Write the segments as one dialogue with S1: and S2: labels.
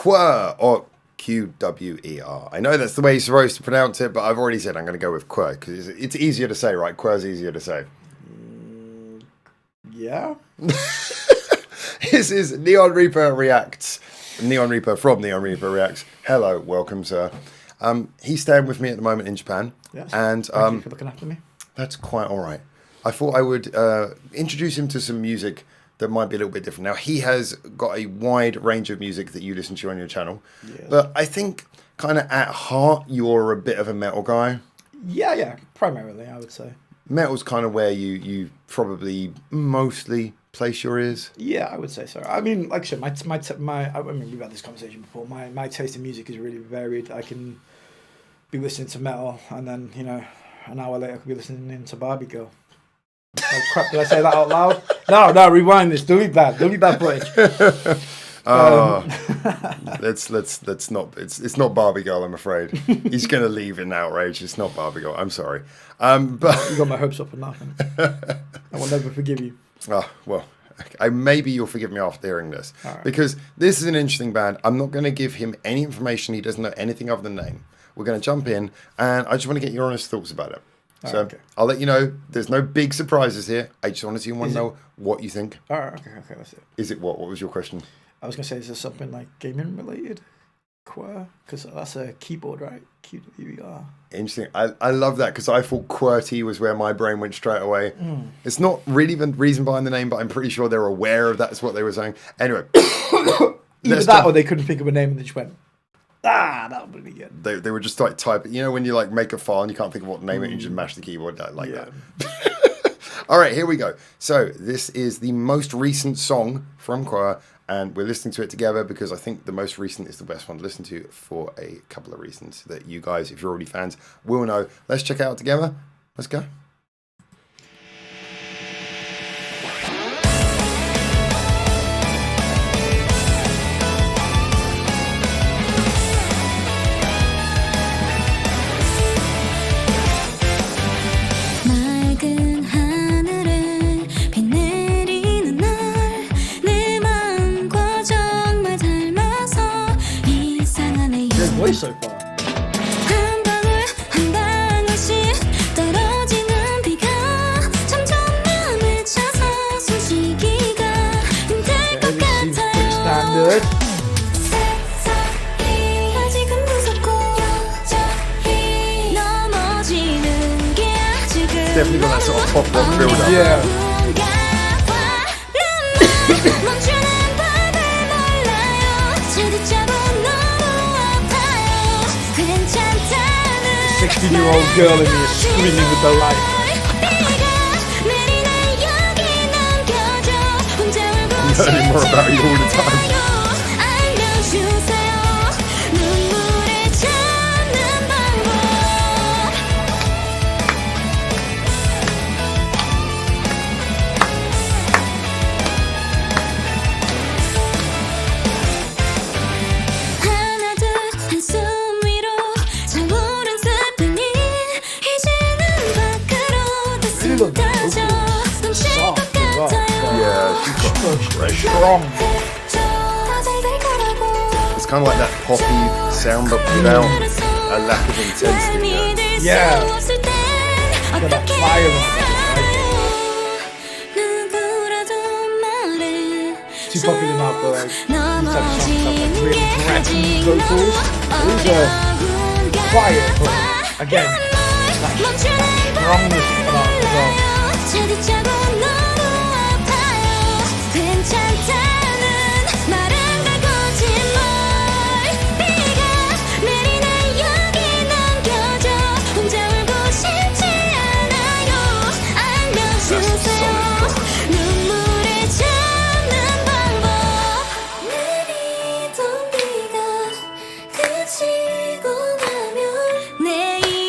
S1: QWER, or QWER. I know that's the way you're supposed to pronounce it, but I've already said I'm going to go with QWER because it's easier to say, right? QWER's easier to say.
S2: Yeah.
S1: This is Neon Reaper Reacts. Neon Reaper from Neon Reaper Reacts. Hello, welcome, sir. He's staying with me at the moment in Japan.
S2: Yes.
S1: And
S2: Thank you for looking after me.
S1: That's quite all right. I thought I would introduce him to some music that might be a little bit different. Now, he has got a wide range of music that you listen to on your channel. Yes. But I think kind of at heart, you're a bit of a metal guy.
S2: Yeah, primarily, I would say.
S1: Metal's kind of where you probably mostly place your ears.
S2: Yeah, I would say so. I mean, like I said, I mean, we've had this conversation before. My taste in music is really varied. I can be listening to metal, and then, you know, an hour later I could be listening to Barbie Girl. Oh, crap, did I say that out loud? No, rewind this. Delete that footage.
S1: Let's not. It's not Barbie Girl. I'm afraid he's gonna leave in outrage. It's not Barbie Girl. I'm sorry, but
S2: you got my hopes up for nothing. I will never forgive you.
S1: Oh well, maybe you'll forgive me after hearing this,
S2: right.
S1: Because this is an interesting band. I'm not going to give him any information. He doesn't know anything other than name. We're going to jump in, and I just want to get your honest thoughts about it. So
S2: okay.
S1: I'll let you know. There's no big surprises here. I just want to know what you think.
S2: All right, okay, that's it.
S1: Is it what? What was your question?
S2: I was going to say, is there something like gaming related? QWER? Because that's a keyboard, right? QWER.
S1: Interesting. I love that because I thought QWERTY was where my brain went straight away. It's not really the reason behind the name, but I'm pretty sure they're aware of that's what they were saying. Anyway.
S2: Either that or they couldn't think of a name and they just went, that would be good.
S1: They were just like typing. You know when you like make a file and you can't think of what to name it and you just mash the keyboard like that. All right, here we go. So this is the most recent song from QWER, and we're listening to it together because I think the most recent is the best one to listen to for a couple of reasons that you guys, if you're already fans, will know. Let's check it out together. Let's go.
S2: Voice so far. Standard.
S1: Definitely got that sort of pop rock build up.
S2: Yeah. The 16-year-old girl in me is screaming with delight.
S1: I'm learning more about you all the time.
S2: Strong.
S1: It's kind of like that poppy sound, but without a lack of intensity.
S2: Yeah. Got that fire in it. Too popular now for like these type of songs have like really grating vocals. These are quiet, but again, that strongness about it as well.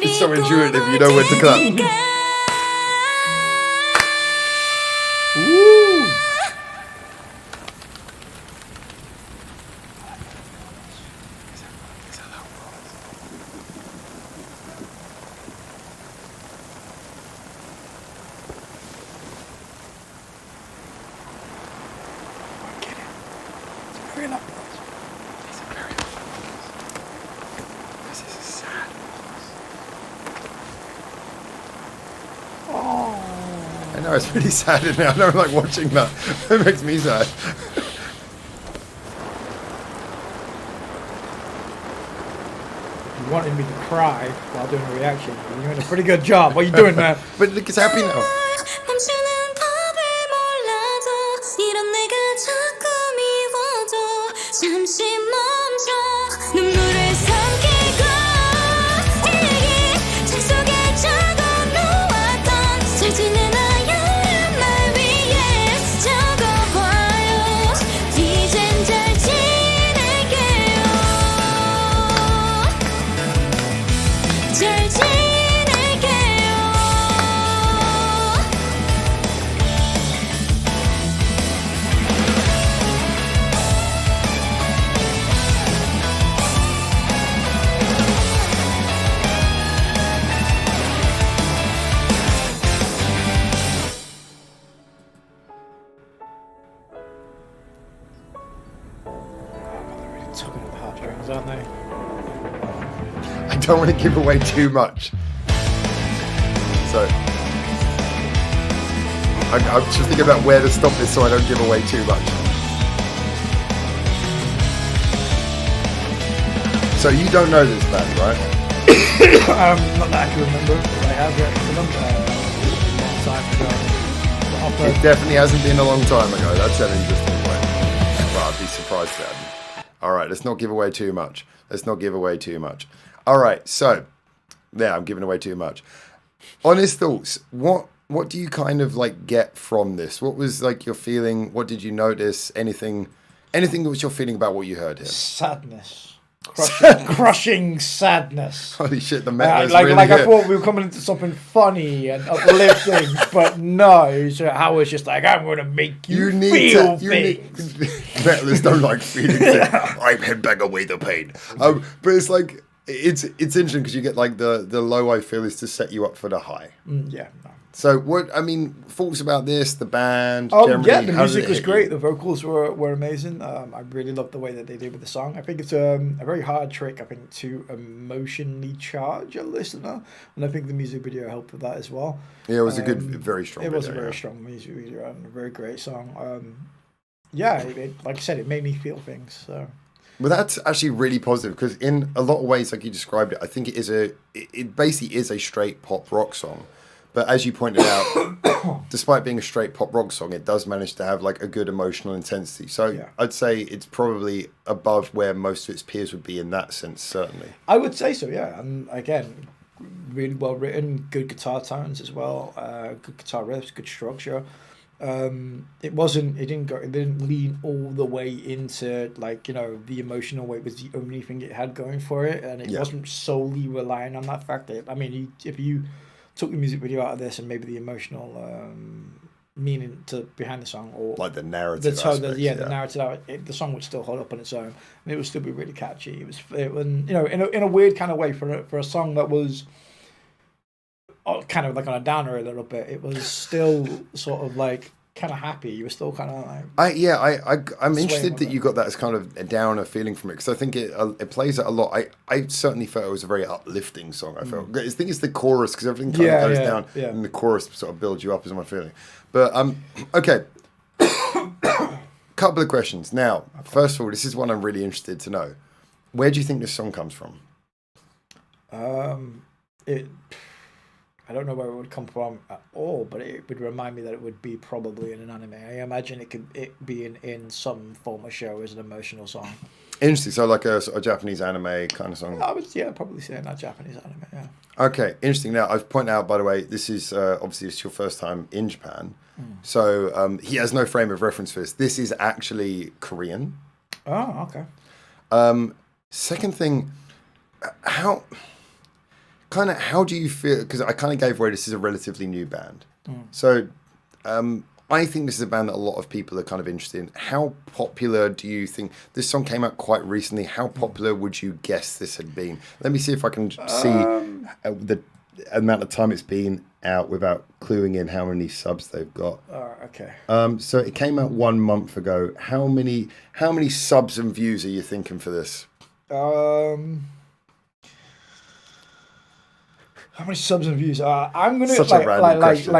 S1: It's so intuitive, you know when to clap.
S2: Woo! Get it. It's very loud. It's very
S1: know, it's really sad now. I don't like watching that. It makes me sad.
S2: You wanted me to cry while doing a reaction. You're doing a pretty good job. What are you doing, man?
S1: But look, it's happy now.
S2: Tugging at the heartstrings, aren't they?
S1: I don't want to give away too much. So I'm just thinking about where to stop this so I don't give away too much. So you don't know this band, right?
S2: Not that I can remember, but I have read to them a long time ago.
S1: It definitely hasn't been a long time ago. That's an interesting point. Well, I'd be surprised then. All right, let's not give away too much. All right, so yeah, I'm giving away too much. Honest thoughts. What do you kind of like get from this? What was like your feeling? What did you notice? Anything that was your feeling about what you heard here?
S2: Sadness. Crushing sadness.
S1: Holy shit, the metal is
S2: like
S1: really
S2: I
S1: here.
S2: thought we were coming into something funny and uplifting, but no. So Howard's just like, I'm going to make you feel things.
S1: Metalists don't like feeling things. I'm headbang away the pain. But it's like it's interesting because you get like the low I feel is to set you up for the high.
S2: Yeah. No.
S1: So thoughts about this, the band?
S2: Yeah, the music was great. The vocals were amazing. I really loved the way that they did with the song. I think it's a very hard trick, I think, to emotionally charge a listener, and I think the music video helped with that as well.
S1: Yeah, it was a good, very strong.
S2: It was a very strong music video and a very great song. Like I said, it made me feel things. So.
S1: Well, that's actually really positive because in a lot of ways, like you described it, I think it basically is a straight pop rock song. But as you pointed out, despite being a straight pop rock song, it does manage to have like a good emotional intensity. So yeah. I'd say it's probably above where most of its peers would be in that sense, certainly.
S2: I would say so, yeah. And again, really well written, good guitar tones as well, good guitar riffs, good structure. It didn't lean all the way into the emotional way. It was the only thing it had going for it, and it wasn't solely relying on that fact. If you took the music video out of this and maybe the emotional meaning behind the song, or
S1: like the narrative,
S2: the narrative, the song would still hold up on its own, and it would still be really catchy. In a weird kind of way for a song that was kind of like on a downer a little bit. It was still sort of like kind of happy. You were still kind of like
S1: I'm interested that you got that as kind of a downer feeling from it, because I think it plays it a lot. I certainly felt it was a very uplifting song. I felt I think it's the chorus, because everything kind of goes down and the chorus sort of builds you up, is my feeling. But okay. Couple of questions now. First of all, this is one I'm really interested to know. Where do you think this song comes from?
S2: I don't know where it would come from at all, but it would remind me that it would be probably in an anime. I imagine it be in some form of show as an emotional song.
S1: Interesting. So like a Japanese anime kind of song.
S2: I would probably say that Japanese anime. Yeah.
S1: Okay, interesting. Now I've pointed out, by the way, this is obviously it's your first time in Japan, so he has no frame of reference for this. This is actually Korean.
S2: Oh, okay.
S1: Second thing, how do you feel? Because I kind of gave away this is a relatively new band. So I think this is a band that a lot of people are kind of interested in. How popular do you think this song came out quite recently? How popular would you guess this had been? Let me see if I can see the amount of time it's been out without cluing in how many subs they've got.
S2: Okay.
S1: So it came out 1 month ago. How many subs and views are you thinking for this?
S2: How many subs and views? I'm gonna
S1: Such a random question.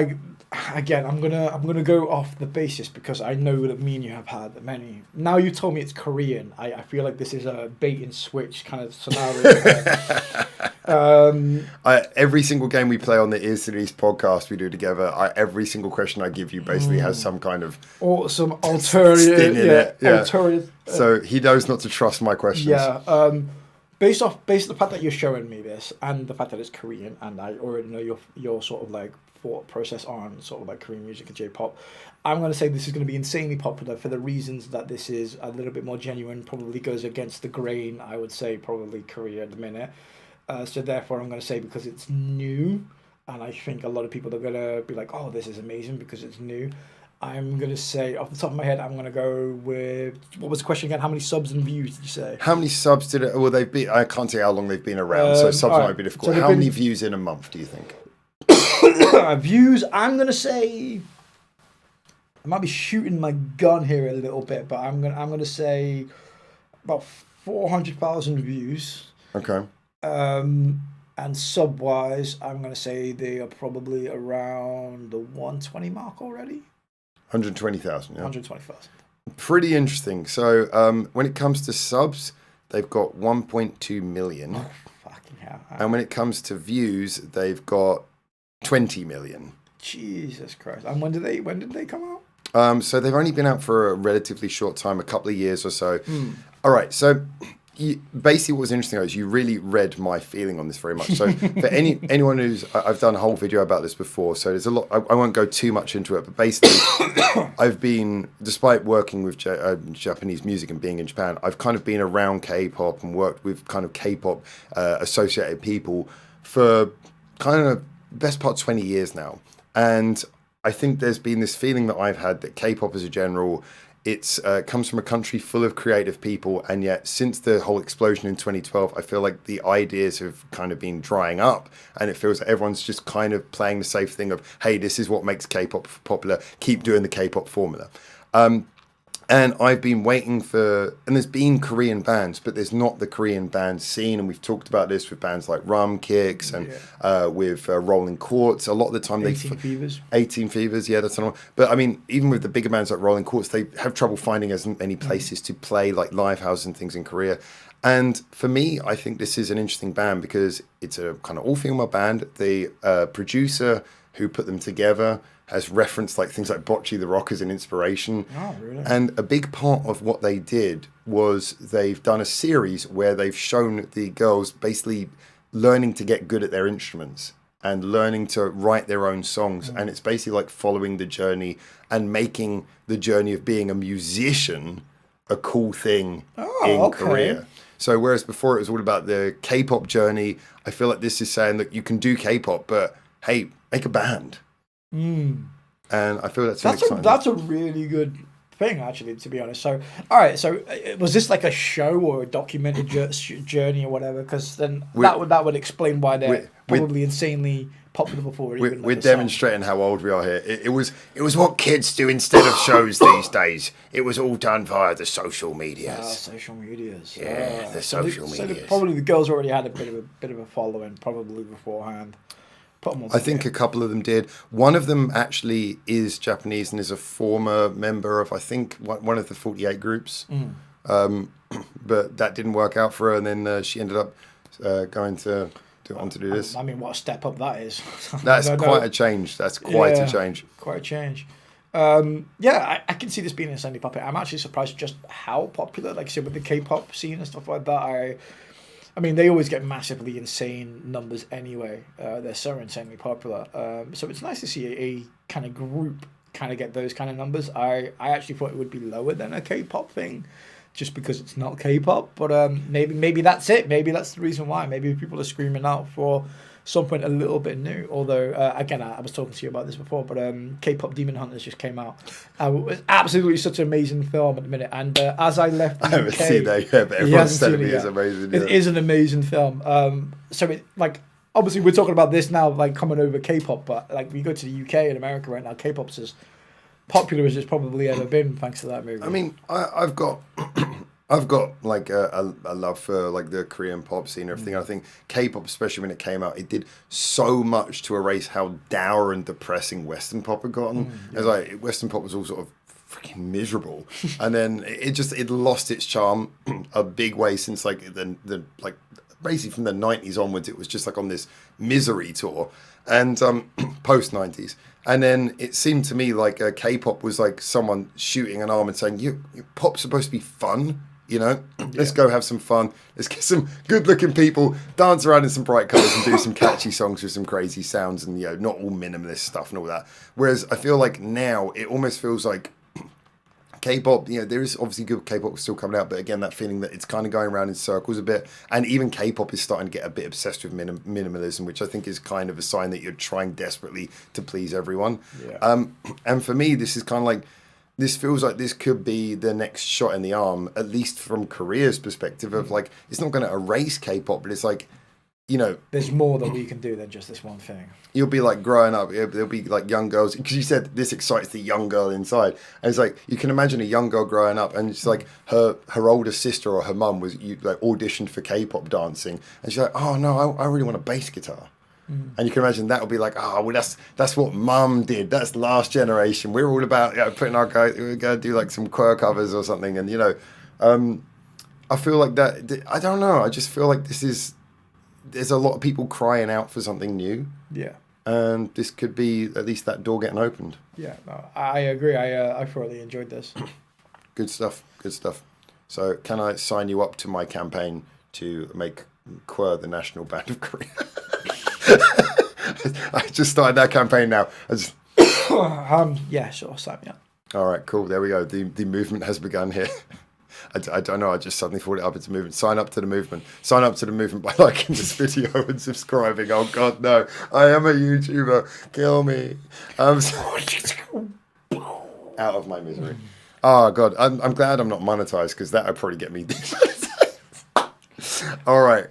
S2: again, I'm gonna go off the basis because I know that me and you have had many. Now you told me it's Korean. I feel like this is a bait and switch kind of scenario.
S1: Every single game we play on the Ears to the East podcast we do together, every single question I give you basically has some kind of
S2: or some alternative, alternative.
S1: So he knows not to trust my questions.
S2: Yeah. Based on the fact that you're showing me this and the fact that it's Korean, and I already know your sort of like thought process on sort of like Korean music and J-pop, I'm going to say this is going to be insanely popular for the reasons that this is a little bit more genuine, probably goes against the grain, I would say probably Korea at the minute. So therefore I'm going to say because it's new, and I think a lot of people are going to be like, oh, this is amazing because it's new. I'm going to say, off the top of my head, I'm going to go with... What was the question again? How many subs and views did you say?
S1: How many subs did it... Well, they've been... I can't say how long they've been around, so subs might be difficult. So how many views in a month, do you think?
S2: Views, I'm going to say... I might be shooting my gun here a little bit, but I'm going to say about 400,000 views.
S1: Okay.
S2: And sub-wise, I'm going to say they are probably around the 120 mark already.
S1: 120,000, yeah.
S2: 120,000.
S1: Pretty interesting. So when it comes to subs, they've got 1.2 million.
S2: Oh, fucking hell.
S1: And when it comes to views, they've got 20 million.
S2: Jesus Christ. And when did they come out?
S1: So they've only been out for a relatively short time, a couple of years or so. All right, so... basically what was interesting is you really read my feeling on this very much. So for anyone who's... I've done a whole video about this before, so there's a lot... I won't go too much into it, but basically I've been... Despite working with Japanese music and being in Japan, I've kind of been around K-pop and worked with kind of K-pop associated people for kind of best part 20 years now. And I think there's been this feeling that I've had that K-pop as a general... It comes from a country full of creative people, and yet since the whole explosion in 2012, I feel like the ideas have kind of been drying up, and it feels like everyone's just kind of playing the safe thing of, hey, this is what makes K-pop popular, keep doing the K-pop formula. And I've been waiting for... And there's been Korean bands, but there's not the Korean band scene. And we've talked about this with bands like Rum Kicks and with Rolling Quartz. A lot of the time
S2: 18 Fevers.
S1: 18 Fevers, yeah, that's another one. But I mean, even with the bigger bands like Rolling Quartz, they have trouble finding as many places to play, like live houses and things in Korea. And for me, I think this is an interesting band because it's a kind of all-female band. The producer who put them together has referenced like things like Bocce the Rock as an inspiration.
S2: Oh, really?
S1: And a big part of what they did was they've done a series where they've shown the girls basically learning to get good at their instruments and learning to write their own songs. And it's basically like following the journey and making the journey of being a musician a cool thing in Korea. So whereas before it was all about the K-pop journey, I feel like this is saying that you can do K-pop, but hey, make a band. And I feel that's
S2: a really good thing, actually, to be honest. So, all right, so was this like a show or a documented journey or whatever? Because then that would explain why they're probably insanely popular before.
S1: We're demonstrating how old we are here. It was what kids do instead of shows these days. It was all done via the social medias.
S2: Social medias.
S1: Yeah, the social medias.
S2: So probably the girls already had a bit of a following, probably beforehand.
S1: I think a couple of them did. One of them actually is Japanese and is a former member of, I think, one of the 48 groups. But that didn't work out for her, and then she ended up going to on to do this.
S2: I mean, what a step up that is.
S1: That's quite a change. That's quite a change.
S2: Quite a change. I can see this being insanely popular. I'm actually surprised just how popular, like I said, with the K-pop scene and stuff like that. I mean, they always get massively insane numbers anyway. They're so insanely popular. So it's nice to see a kind of group kind of get those kind of numbers. I actually thought it would be lower than a K-pop thing, just because it's not K-pop. But maybe that's it. Maybe that's the reason why. Maybe people are screaming out for something a little bit new. Although, again, I was talking to you about this before, but K-pop Demon Hunters just came out. It was absolutely such an amazing film at the minute. And as I left the UK...
S1: I haven't seen that yet, but everyone's telling me it's amazing.
S2: It is an amazing film. So, obviously, we're talking about this now, like, coming over K-pop, but, like, we go to the UK and America right now, K-pop's as popular as it's probably ever been, thanks to that movie.
S1: I mean, I've got... I've got like a love for like the Korean pop scene and everything. I think K-pop, especially when it came out, it did so much to erase how dour and depressing Western pop had gotten. It's like Western pop was all sort of freaking miserable, and then it lost its charm a big way since like the like basically from the 90s onwards. It was just like on this misery tour, and post 90s. And then it seemed to me like K-pop was like someone shooting an arm and saying, "You pop's supposed to be fun." You know, let's go have some fun. Let's get some good-looking people, dance around in some bright colours, and do some catchy songs with some crazy sounds, and not all minimalist stuff and all that. Whereas I feel like now it almost feels like K-pop. There is obviously good K-pop still coming out, but again, that feeling that it's kind of going around in circles a bit. And even K-pop is starting to get a bit obsessed with minimalism, which I think is kind of a sign that you're trying desperately to please everyone.
S2: Yeah.
S1: And for me, this is kind of like. This feels like this could be the next shot in the arm, at least from Korea's perspective of like, it's not going to erase K-pop, but it's like,
S2: there's more that we can do than just this one thing.
S1: You'll be like growing up, there'll be like young girls, because you said this excites the young girl inside. And it's like, you can imagine a young girl growing up and it's like her older sister or her mum was like auditioned for K-pop dancing. And she's like, oh no, I really want a bass guitar. And you can imagine that would be like, oh, well, that's what mum did. That's last generation. We're all about putting we're going to do like some QWER covers or something. And, I feel like that, I don't know. I just feel like there's a lot of people crying out for something new.
S2: Yeah.
S1: And this could be at least that door getting opened.
S2: Yeah, no, I agree. I thoroughly enjoyed this.
S1: Good stuff. Good stuff. So can I sign you up to my campaign to make QWER the national band of Korea? I just started that campaign now.
S2: Yeah, sure, sign me up.
S1: All right, cool. There we go. The movement has begun here. I don't know. I just suddenly thought it up. It's a movement. Sign up to the movement. Sign up to the movement by liking this video and subscribing. Oh God, no! I am a YouTuber. Kill me. Out of my misery. Oh God, I'm glad I'm not monetized because that would probably get me. All right,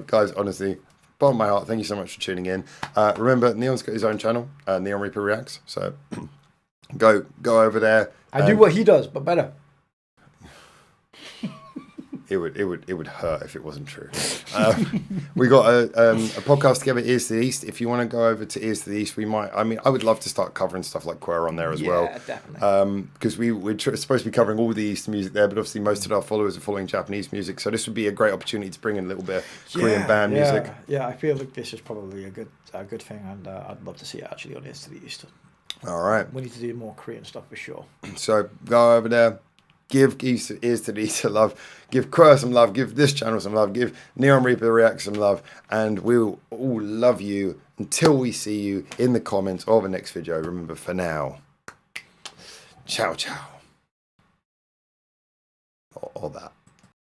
S1: guys. Honestly. Bottom of my heart, thank you so much for tuning in. Remember, Neon's got his own channel, Neon Reaper Reacts. So go over there.
S2: I do what he does, but better.
S1: It would hurt if it wasn't true. We got a podcast together, Ears to the East. If you want to go over to Ears to the East, I would love to start covering stuff like QWER on there as well.
S2: Yeah, definitely.
S1: Because we're supposed to be covering all the East music there, but obviously most of our followers are following Japanese music, so this would be a great opportunity to bring in a little bit of Korean band music.
S2: Yeah, I feel like this is probably a good thing, and I'd love to see it actually on Ears to the East.
S1: All right.
S2: We need to do more Korean stuff for sure.
S1: So go over there. Give Ears to the East some love. Give QWER some love. Give this channel some love. Give Neon Reaper React some love. And we'll all love you until we see you in the comments of the next video. Remember, for now, ciao, ciao. Or that.